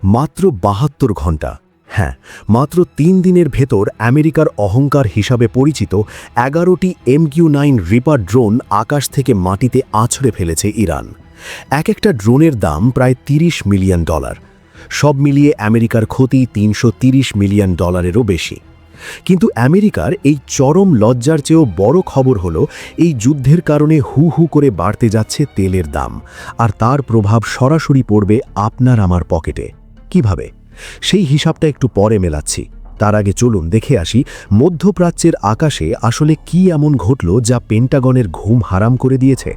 মাত্র ৭২ ঘণ্টা। হ্যাঁ, মাত্র ৩ দিনের ভেতর আমেরিকার অহংকার হিসাবে পরিচিত ১১টি MQ-9 রিপার ড্রোন আকাশ থেকে মাটিতে আছড়ে ফেলেছে ইরান। এক একটা ড্রোনের দাম প্রায় $৩০ মিলিয়ন। সব মিলিয়ে আমেরিকার ক্ষতি $৩৩০ মিলিয়ন বেশি। কিন্তু আমেরিকার এই চরম লজ্জার চেয়েও বড় খবর হলো, এই যুদ্ধের কারণে হু হু করে বাড়তে যাচ্ছে তেলের দাম, আর তার প্রভাব সরাসরি পড়বে আপনার আমার পকেটে। কিভাবে? সেই হিসাবটা একটু পরে মেলাচ্ছি। তার আগে চলুন দেখে আসি মধ্যপ্রাচ্যের আকাশে আসলে কি এমন ঘটল যা পেন্টাগনের ঘুম হারাম করে দিয়েছে।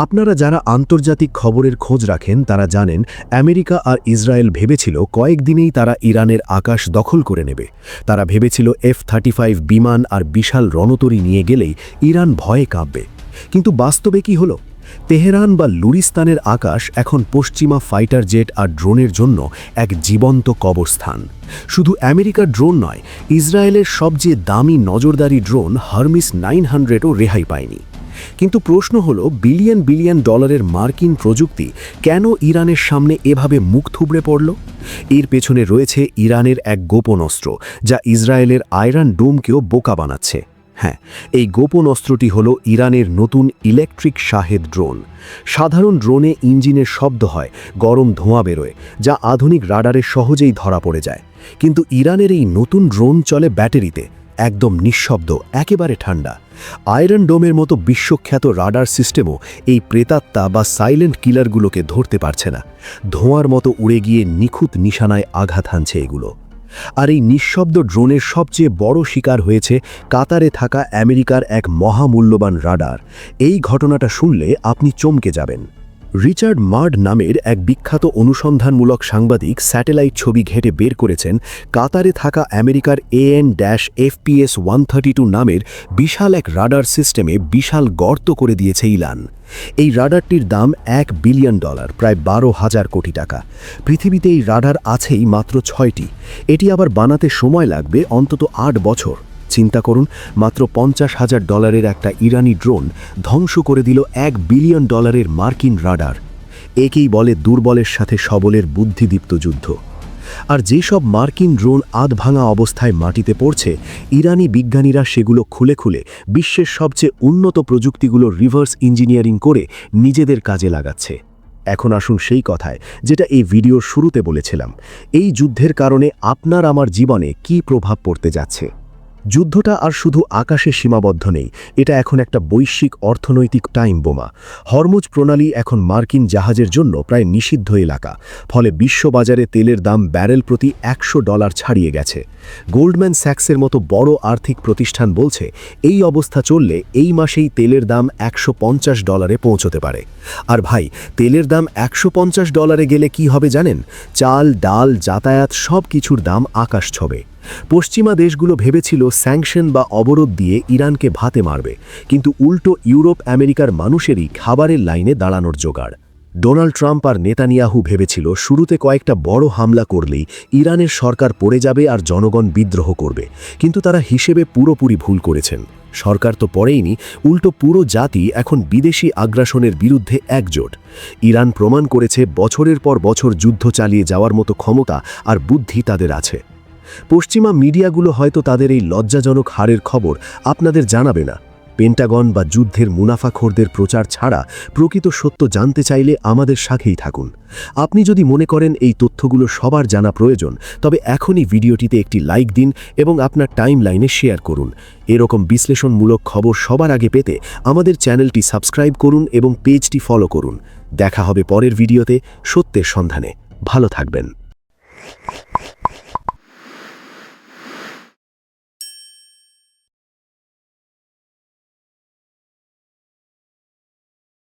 আপনারা যারা আন্তর্জাতিক খবরের খোঁজ রাখেন তারা জানেন, আমেরিকা আর ইসরায়েল ভেবেছিল কয়েকদিনেই তারা ইরানের আকাশ দখল করে নেবে। তারা ভেবেছিল F-35 বিমান আর বিশাল রণতরী নিয়ে গেলেই ইরান ভয়ে কাঁপবে। কিন্তু বাস্তবে কি হলো? তেহরান বা লুরিস্তানের আকাশ এখন পশ্চিমা ফাইটার জেট আর ড্রোনের জন্য এক জীবন্ত কবরস্থান। শুধু আমেরিকার ড্রোন নয়, ইসরায়েলের সবচেয়ে দামি নজরদারি ড্রোন হারমিস 900ও রেহাই পায়নি। কিন্তু প্রশ্ন হলো, বিলিয়ন বিলিয়ন ডলারের মার্কিন প্রযুক্তি কেন ইরানের সামনে এভাবে মুখ থুবড়ে পড়ল? এর পেছনে রয়েছে ইরানের এক গোপন অস্ত্র, যা ইসরায়েলের আয়রন ডোমকেও বোকা বানাচ্ছে। হ্যাঁ, এই গোপন অস্ত্রটি হলো ইরানের নতুন ইলেকট্রিক শাহেদ ড্রোন। সাধারণ ড্রোনে ইঞ্জিনের শব্দ হয়, গরম ধোঁয়া বেরোয়, যা আধুনিক রাডারে সহজেই ধরা পড়ে যায়। কিন্তু ইরানের এই নতুন ড্রোন চলে ব্যাটারিতে, একদম নিঃশব্দ, একেবারে ঠান্ডা। আয়রন ডোমের মতো বিশ্বখ্যাত রাডার সিস্টেমও এই প্রেতাত্মা বা সাইলেন্ট কিলারগুলোকে ধরতে পারছে না। ধোঁয়ার মতো উড়ে গিয়ে নিখুঁত নিশানায় আঘাত হানছে এগুলো। আর এই নিঃশব্দ ড্রোনের সবচেয়ে বড় শিকার হয়েছে কাতারে থাকা আমেরিকার এক মহামূল্যবান রাডার। এই ঘটনাটা শুনলে আপনি চমকে যাবেন। রিচার্ড মার্ড নামের এক বিখ্যাত অনুসন্ধানমূলক সাংবাদিক স্যাটেলাইট ছবি ঘেঁটে বের করেছেন, কাতারে থাকা আমেরিকার AN-FPS 132 নামের বিশাল এক রাডার সিস্টেমে বিশাল গর্ত করে দিয়েছে ইরান। এই রাডারটির দাম $1 বিলিয়ন, প্রায় 12,000 কোটি টাকা। পৃথিবীতে এই রাডার আছেই মাত্র 6টি। এটি আবার বানাতে সময় লাগবে অন্তত 8 বছর। চিন্তা করুন, মাত্র $50,000 একটা ইরানি ড্রোন ধ্বংস করে দিল $1 বিলিয়ন মার্কিন রাডার। একেই বলে দুর্বলের সাথে সবলের বুদ্ধিদীপ্ত যুদ্ধ। আর যেসব মার্কিন ড্রোন আধভাঙা অবস্থায় মাটিতে পড়ছে, ইরানি বিজ্ঞানীরা সেগুলো খুলে খুলে বিশ্বের সবচেয়ে উন্নত প্রযুক্তিগুলো রিভার্স ইঞ্জিনিয়ারিং করে নিজেদের কাজে লাগাচ্ছে। এখন আসুন সেই কথায়, যেটা এই ভিডিওর শুরুতে বলেছিলাম। এই যুদ্ধের কারণে আপনার আমার জীবনে কী প্রভাব পড়তে যাচ্ছে। যুদ্ধটা আর শুধু আকাশে সীমাবদ্ধ নেই, এটা এখন একটা বৈশ্বিক অর্থনৈতিক টাইম বোমা। হরমুজ প্রণালী এখন মার্কিন জাহাজের জন্য প্রায় নিষিদ্ধ এলাকা। ফলে বিশ্ববাজারে তেলের দাম ব্যারেল প্রতি $100 ছাড়িয়ে গেছে। গোল্ডম্যান স্যাক্সের মতো বড় আর্থিক প্রতিষ্ঠান বলছে, এই অবস্থা চললে এই মাসেই তেলের দাম $150 পৌঁছতে পারে। আর ভাই, তেলের দাম $150 গেলে কি হবে জানেন? চাল, ডাল, যাতায়াত সব কিছুর দাম আকাশ ছোঁবে। পশ্চিমা দেশগুলো ভেবেছিল স্যাংশন বা অবরোধ দিয়ে ইরানকে ভাতে মারবে, কিন্তু উল্টো ইউরোপ আমেরিকার মানুষেরই খাবারের লাইনে দাঁড়ানোর জোগাড়। ডোনাল্ড ট্রাম্প আর নেতানিয়াহু ভেবেছিল শুরুতে কয়েকটা বড় হামলা করলেই ইরানের সরকার পড়ে যাবে আর জনগণ বিদ্রোহ করবে, কিন্তু তারা হিসেবে পুরোপুরি ভুল করেছেন। সরকার তো পড়েইনি, উল্টো পুরো জাতি এখন বিদেশি আগ্রাসনের বিরুদ্ধে একজোট। ইরান প্রমাণ করেছে বছরের পর বছর যুদ্ধ চালিয়ে যাওয়ার মতো ক্ষমতা আর বুদ্ধি তাদের আছে। পশ্চিমা মিডিয়াগুলো হয়তো তাদের এই লজ্জাজনক হারের খবর আপনাদের জানাবে না। পেন্টাগন বা যুদ্ধের মুনাফাখোরদের প্রচার ছাড়া প্রকৃত সত্য জানতে চাইলে আমাদের সাথেই থাকুন। আপনি যদি মনে করেন এই তথ্যগুলো সবার জানা প্রয়োজন, তবে এখনই ভিডিওটিতে একটি লাইক দিন এবং আপনার টাইম লাইনে শেয়ার করুন। এরকম বিশ্লেষণমূলক খবর সবার আগে পেতে আমাদের চ্যানেলটি সাবস্ক্রাইব করুন এবং পেজটি ফলো করুন। দেখা হবে পরের ভিডিওতে সত্যের সন্ধানে। ভালো থাকবেন।